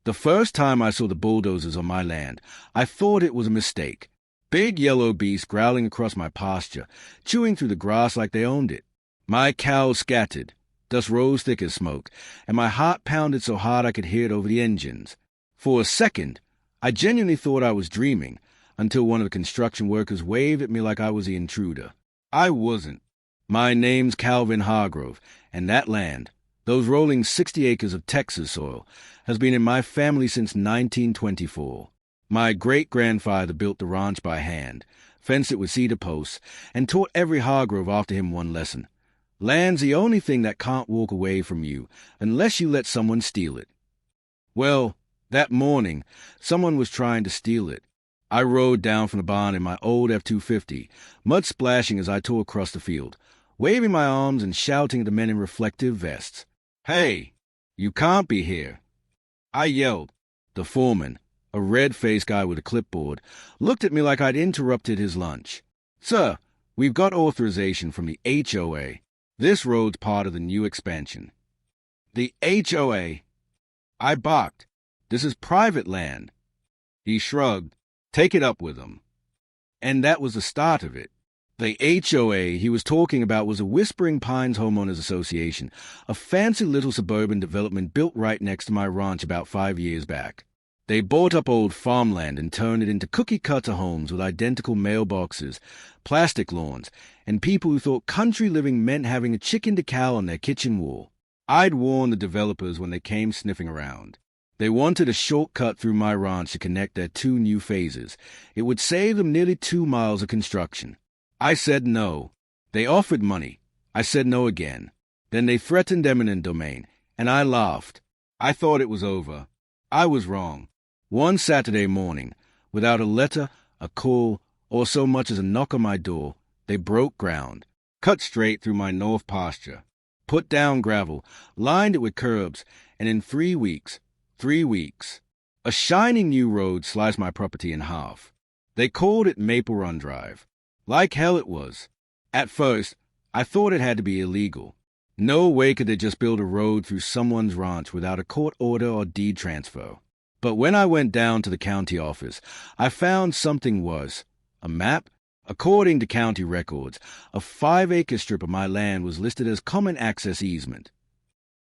The first time I saw the bulldozers on my land, I thought it was a mistake. Big yellow beasts growling across my pasture, chewing through the grass like they owned it. My cows scattered, dust rose thick as smoke, and my heart pounded so hard I could hear it over the engines. For a second, I genuinely thought I was dreaming, until one of the construction workers waved at me like I was the intruder. I wasn't. My name's Calvin Hargrove, and that land, those rolling 60 acres of Texas soil, has been in my family since 1924. My great-grandfather built the ranch by hand, fenced it with cedar posts, and taught every Hargrove after him one lesson. Land's the only thing that can't walk away from you unless you let someone steal it. Well, that morning, someone was trying to steal it. I rode down from the barn in my old F-250, mud splashing as I tore across the field, waving my arms and shouting at the men in reflective vests. "Hey, you can't be here!" I yelled. The foreman, a red-faced guy with a clipboard, looked at me like I'd interrupted his lunch. "Sir, we've got authorization from the HOA. This road's part of the new expansion." "The HOA?" I barked. "This is private land." He shrugged. "Take it up with them." And that was the start of it. The HOA he was talking about was a Whispering Pines Homeowners Association, a fancy little suburban development built right next to my ranch about 5 years back. They bought up old farmland and turned it into cookie-cutter homes with identical mailboxes, plastic lawns, and people who thought country living meant having a chicken decal on their kitchen wall. I'd warned the developers when they came sniffing around. They wanted a shortcut through my ranch to connect their 2 new phases. It would save them nearly 2 miles of construction. I said no. They offered money. I said no again. Then they threatened eminent domain, and I laughed. I thought it was over. I was wrong. One Saturday morning, without a letter, a call, or so much as a knock on my door, they broke ground, cut straight through my north pasture, put down gravel, lined it with curbs, and in 3 weeks, a shining new road sliced my property in half. They called it Maple Run Drive. Like hell it was. At first, I thought it had to be illegal. No way could they just build a road through someone's ranch without a court order or deed transfer. But when I went down to the county office, I found something was. A map? According to county records, a 5-acre strip of my land was listed as common access easement.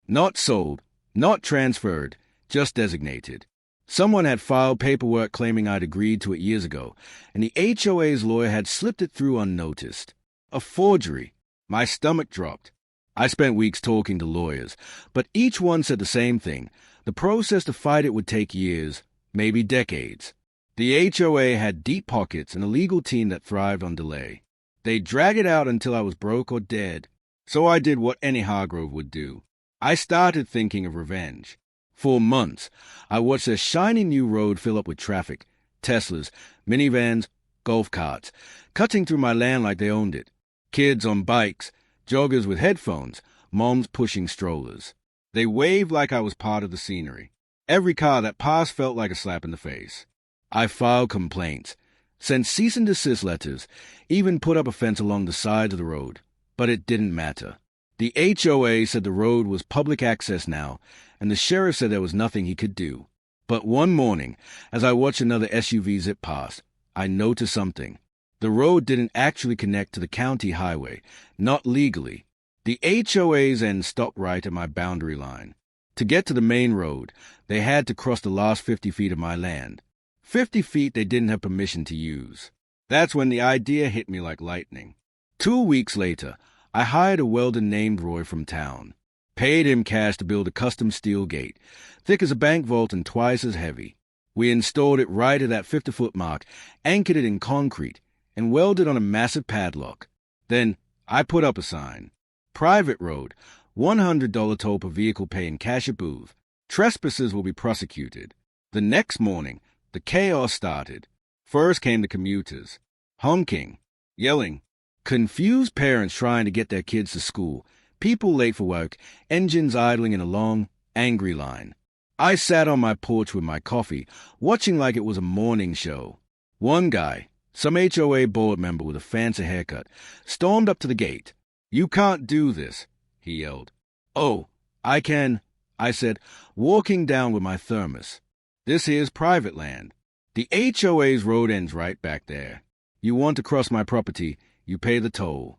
Not sold, not transferred, just designated. Someone had filed paperwork claiming I'd agreed to it years ago, and the HOA's lawyer had slipped it through unnoticed. A forgery. My stomach dropped. I spent weeks talking to lawyers, but each one said the same thing. The process to fight it would take years, maybe decades. The HOA had deep pockets and a legal team that thrived on delay. They'd drag it out until I was broke or dead. So I did what any Hargrove would do. I started thinking of revenge. For months, I watched their shiny new road fill up with traffic, Teslas, minivans, golf carts, cutting through my land like they owned it. Kids on bikes, joggers with headphones, moms pushing strollers. They waved like I was part of the scenery. Every car that passed felt like a slap in the face. I filed complaints, sent cease and desist letters, even put up a fence along the side of the road. But it didn't matter. The HOA said the road was public access now, and the sheriff said there was nothing he could do. But one morning, as I watched another SUV zip past, I noticed something. The road didn't actually connect to the county highway, not legally. The HOA's end stopped right at my boundary line. To get to the main road, they had to cross the last 50 feet of my land. 50 feet they didn't have permission to use. That's when the idea hit me like lightning. 2 weeks later, I hired a welder named Roy from town. Paid him cash to build a custom steel gate, thick as a bank vault and twice as heavy. We installed it right at that 50-foot mark, anchored it in concrete, and welded on a massive padlock. Then I put up a sign. Private road, $100 toll per vehicle pay in cash at booth. Trespassers will be prosecuted. The next morning, the chaos started. First came the commuters, honking, yelling, confused parents trying to get their kids to school, people late for work, engines idling in a long, angry line. I sat on my porch with my coffee, watching like it was a morning show. One guy, some HOA board member with a fancy haircut, stormed up to the gate. "You can't do this," he yelled. "Oh, I can," I said, walking down with my thermos. This here's private land. The HOA's road ends right back there. You want to cross my property, you pay the toll."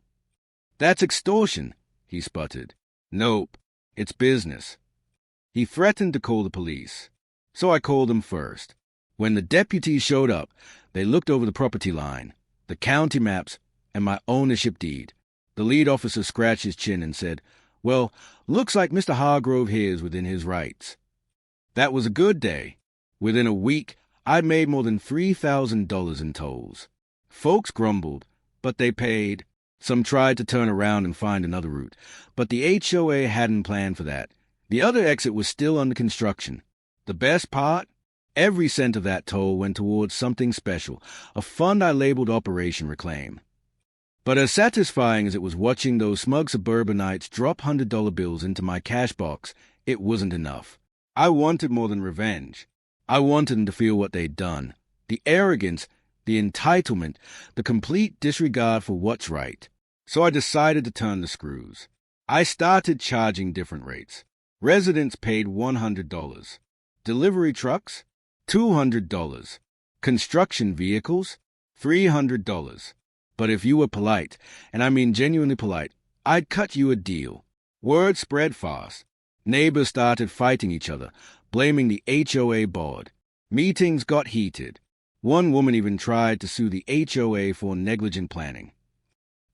"That's extortion," he sputtered. "Nope, it's business." He threatened to call the police, so I called them first. When the deputies showed up, they looked over the property line, the county maps, and my ownership deed. The lead officer scratched his chin and said, "Well, looks like Mr. Hargrove here is within his rights." That was a good day. Within a week, I'd made more than $3,000 in tolls. Folks grumbled, but they paid. Some tried to turn around and find another route, but the HOA hadn't planned for that. The other exit was still under construction. The best part? Every cent of that toll went towards something special, a fund I labeled Operation Reclaim. But as satisfying as it was watching those smug suburbanites drop $100 bills into my cash box, it wasn't enough. I wanted more than revenge. I wanted them to feel what they'd done. The arrogance, the entitlement, the complete disregard for what's right. So I decided to turn the screws. I started charging different rates. Residents paid $100. Delivery trucks, $200. Construction vehicles, $300. But if you were polite, and I mean genuinely polite, I'd cut you a deal. Word spread fast. Neighbors started fighting each other, blaming the HOA board. Meetings got heated. One woman even tried to sue the HOA for negligent planning.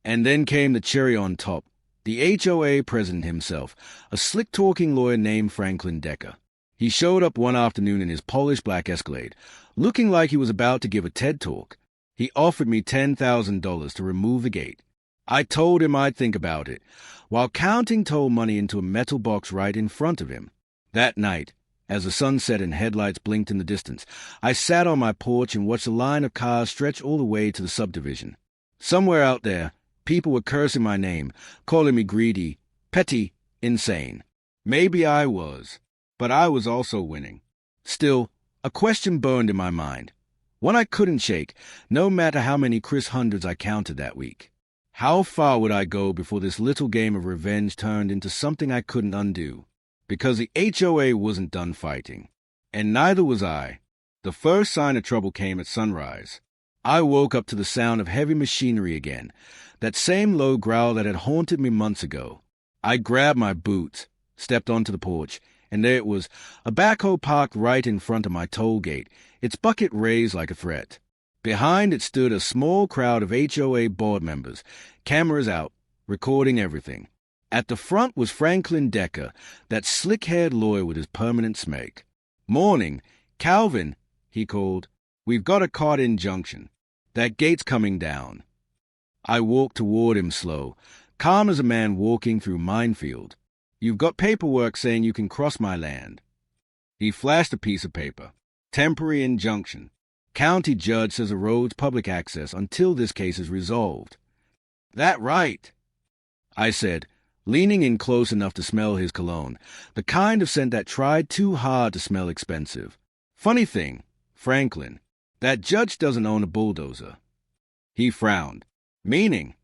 And then came the cherry on top. The HOA president himself, a slick-talking lawyer named Franklin Decker. He showed up one afternoon in his polished black Escalade, looking like he was about to give a TED Talk. He offered me $10,000 to remove the gate. I told him I'd think about it, while counting toll money into a metal box right in front of him. That night, as the sun set and headlights blinked in the distance, I sat on my porch and watched a line of cars stretch all the way to the subdivision. Somewhere out there, people were cursing my name, calling me greedy, petty, insane. Maybe I was, but I was also winning. Still, a question burned in my mind. One I couldn't shake, no matter how many Chris hundreds I counted that week. How far would I go before this little game of revenge turned into something I couldn't undo? Because the HOA wasn't done fighting. And neither was I. The first sign of trouble came at sunrise. I woke up to the sound of heavy machinery again, that same low growl that had haunted me months ago. I grabbed my boots, stepped onto the porch, and there it was, a backhoe parked right in front of my toll gate, its bucket raised like a threat. Behind it stood a small crowd of HOA board members, cameras out, recording everything. At the front was Franklin Decker, that slick-haired lawyer with his permanent smake. "Morning, Calvin," he called. "We've got a court injunction. That gate's coming down." I walked toward him slow, calm as a man walking through minefield. "You've got paperwork saying you can cross my land." He flashed a piece of paper. "Temporary injunction. County judge says the road's public access until this case is resolved." "That right?" I said, leaning in close enough to smell his cologne, the kind of scent that tried too hard to smell expensive. "Funny thing, Franklin, that judge doesn't own a bulldozer." He frowned. "Meaning?"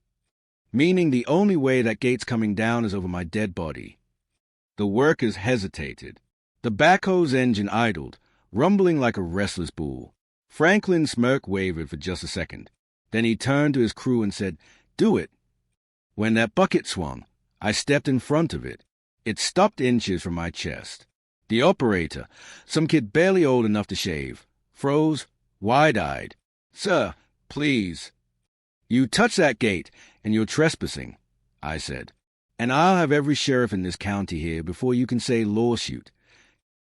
"Meaning the only way that gate's coming down is over my dead body." The workers hesitated. The backhoe's engine idled, rumbling like a restless bull. Franklin's smirk wavered for just a second. Then he turned to his crew and said, "Do it." When that bucket swung, I stepped in front of it. It stopped inches from my chest. The operator, some kid barely old enough to shave, froze, wide-eyed. "Sir, please." "You touch that gate, and you're trespassing," I said. "And I'll have every sheriff in this county here before you can say lawsuit."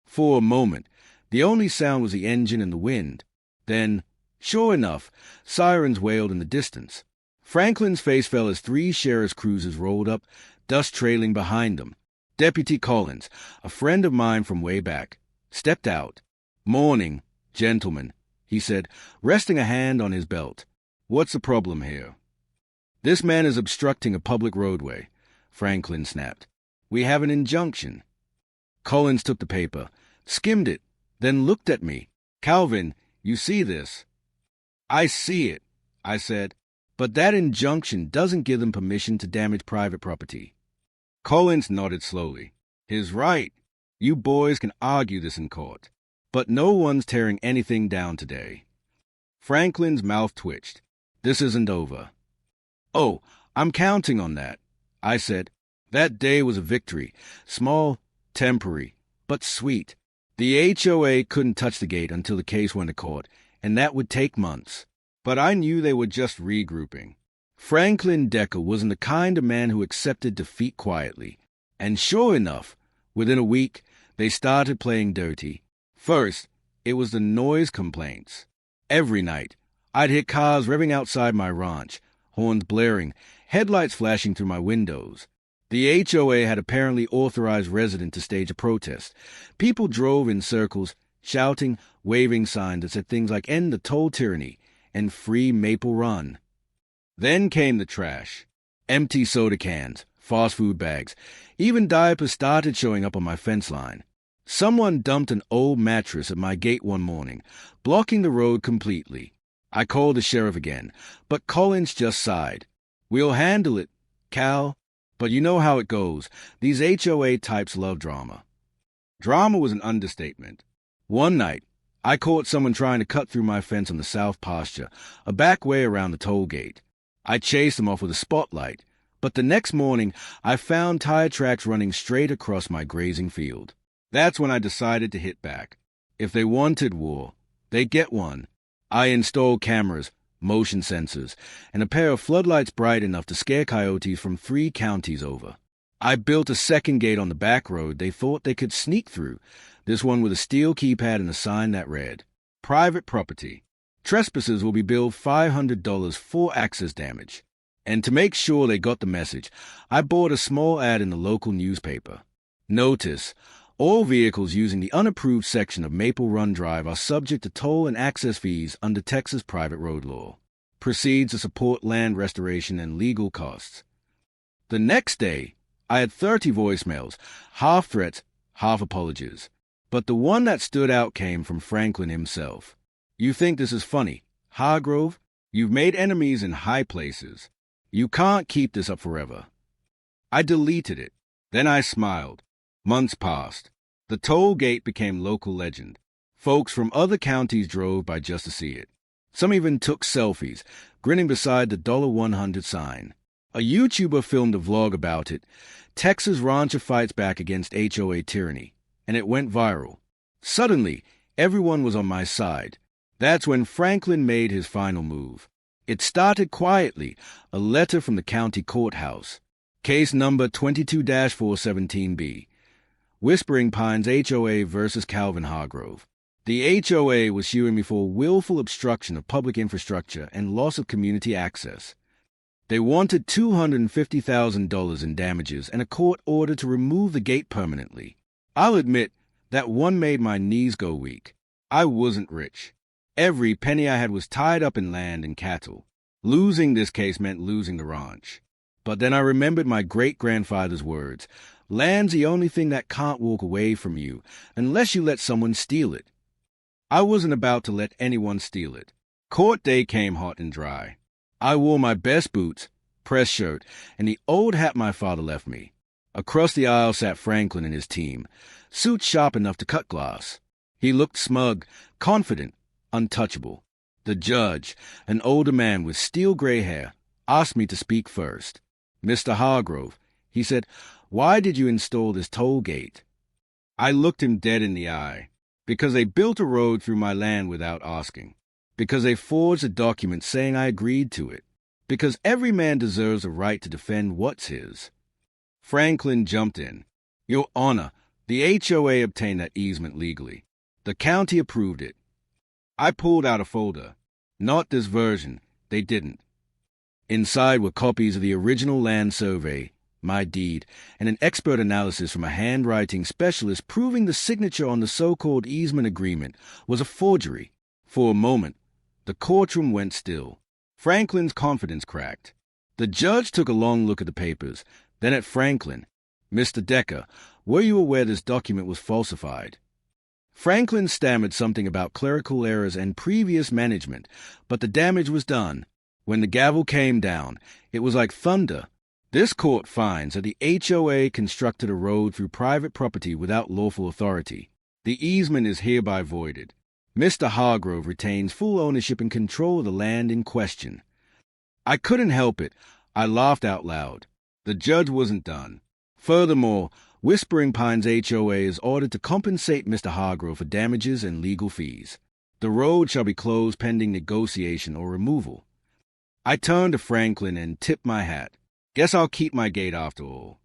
For a moment, the only sound was the engine and the wind. Then, sure enough, sirens wailed in the distance. Franklin's face fell as 3 sheriff's cruisers rolled up, dust trailing behind them. Deputy Collins, a friend of mine from way back, stepped out. "Morning, gentlemen," he said, resting a hand on his belt. "What's the problem here?" "This man is obstructing a public roadway," Franklin snapped. "We have an injunction." Collins took the paper, skimmed it, then looked at me. "Calvin, you see this?" "I see it," I said, "but that injunction doesn't give them permission to damage private property." Collins nodded slowly. "He's right. You boys can argue this in court. But no one's tearing anything down today. Franklin's mouth twitched. This isn't over. Oh, I'm counting on that, I said. That day was a victory. Small, temporary, but sweet. The HOA couldn't touch the gate until the case went to court, and that would take months. But I knew they were just regrouping. Franklin Decker wasn't the kind of man who accepted defeat quietly. And sure enough, within a week, they started playing dirty. First, it was the noise complaints. Every night, I'd hear cars revving outside my ranch, horns blaring, headlights flashing through my windows. The HOA had apparently authorized residents to stage a protest. People drove in circles, shouting, waving signs that said things like "End the toll tyranny" and "Free Maple Run." Then came the trash. Empty soda cans, fast food bags, even diapers started showing up on my fence line. Someone dumped an old mattress at my gate one morning, blocking the road completely. I called the sheriff again, but Collins just sighed. "We'll handle it, Cal. But you know how it goes. These HOA types love drama." Drama was an understatement. One night, I caught someone trying to cut through my fence on the south pasture, a back way around the toll gate. I chased them off with a spotlight, but the next morning I found tire tracks running straight across my grazing field. That's when I decided to hit back. If they wanted war, they'd get one. I installed cameras, motion sensors, and a pair of floodlights bright enough to scare coyotes from 3 counties over. I built a second gate on the back road they thought they could sneak through, this one with a steel keypad and a sign that read, "Private property. Trespassers will be billed $500 for access damage." And to make sure they got the message, I bought a small ad in the local newspaper. Notice, all vehicles using the unapproved section of Maple Run Drive are subject to toll and access fees under Texas private road law. Proceeds to support land restoration and legal costs. The next day, I had 30 voicemails, half threats, half apologies. But the one that stood out came from Franklin himself. "You think this is funny, Hargrove? You've made enemies in high places. You can't keep this up forever." I deleted it. Then I smiled. Months passed. The toll gate became local legend. Folks from other counties drove by just to see it. Some even took selfies, grinning beside the $100 sign. A YouTuber filmed a vlog about it. Texas rancher fights back against HOA tyranny, and it went viral. Suddenly, everyone was on my side. That's when Franklin made his final move. It started quietly, a letter from the county courthouse. Case number 22-417B. Whispering Pines HOA versus Calvin Hargrove. The HOA was suing me for willful obstruction of public infrastructure and loss of community access. They wanted $250,000 in damages and a court order to remove the gate permanently. I'll admit that one made my knees go weak. I wasn't rich. Every penny I had was tied up in land and cattle. Losing this case meant losing the ranch. But then I remembered my great-grandfather's words. Land's the only thing that can't walk away from you unless you let someone steal it. I wasn't about to let anyone steal it. Court day came hot and dry. I wore my best boots, press shirt, and the old hat my father left me. Across the aisle sat Franklin and his team, suits sharp enough to cut glass. He looked smug, confident, untouchable. The judge, an older man with steel-gray hair, asked me to speak first. "Mr. Hargrove," he said, "why did you install this toll gate?" I looked him dead in the eye. Because they built a road through my land without asking. Because they forged a document saying I agreed to it. Because every man deserves a right to defend what's his. Franklin jumped in. "Your Honor, the HOA obtained that easement legally. The county approved it." I pulled out a folder. Not this version. They didn't. Inside were copies of the original land survey, my deed, and an expert analysis from a handwriting specialist proving the signature on the so-called easement agreement was a forgery. For a moment, the courtroom went still. Franklin's confidence cracked. The judge took a long look at the papers, then at Franklin. "Mr. Decker, were you aware this document was falsified?" Franklin stammered something about clerical errors and previous management, but the damage was done. When the gavel came down, it was like thunder. This court finds that the HOA constructed a road through private property without lawful authority. The easement is hereby voided. Mr. Hargrove retains full ownership and control of the land in question." I couldn't help it. I laughed out loud. The judge wasn't done. Furthermore, Whispering Pines HOA is ordered to compensate Mr. Hargrove for damages and legal fees. The road shall be closed pending negotiation or removal. I turned to Franklin and tipped my hat. Guess I'll keep my gate after all.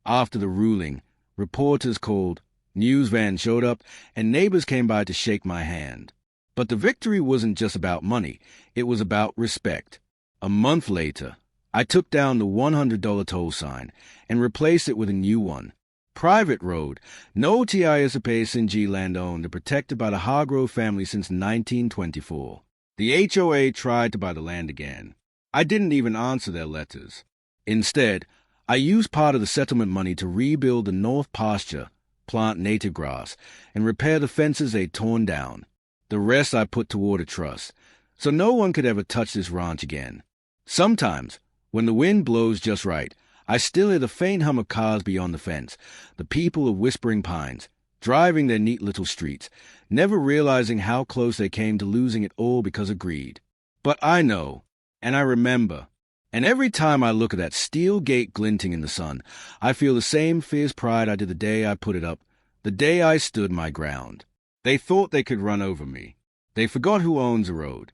After the ruling, reporters called, news vans showed up, and neighbors came by to shake my hand. But the victory wasn't just about money. It was about respect. A month later, I took down the $100 toll sign and replaced it with a new one. Private road, no TISAPA-SNG land owned and protected by the Hargrove family since 1924. The HOA tried to buy the land again. I didn't even answer their letters. Instead, I used part of the settlement money to rebuild the north pasture, plant native grass, and repair the fences they'd torn down. The rest I put toward a trust, so no one could ever touch this ranch again. Sometimes, when the wind blows just right, I still hear the faint hum of cars beyond the fence, the people of Whispering Pines, driving their neat little streets, never realizing how close they came to losing it all because of greed. But I know, and I remember, and every time I look at that steel gate glinting in the sun, I feel the same fierce pride I did the day I put it up, the day I stood my ground. They thought they could run over me. They forgot who owns the road.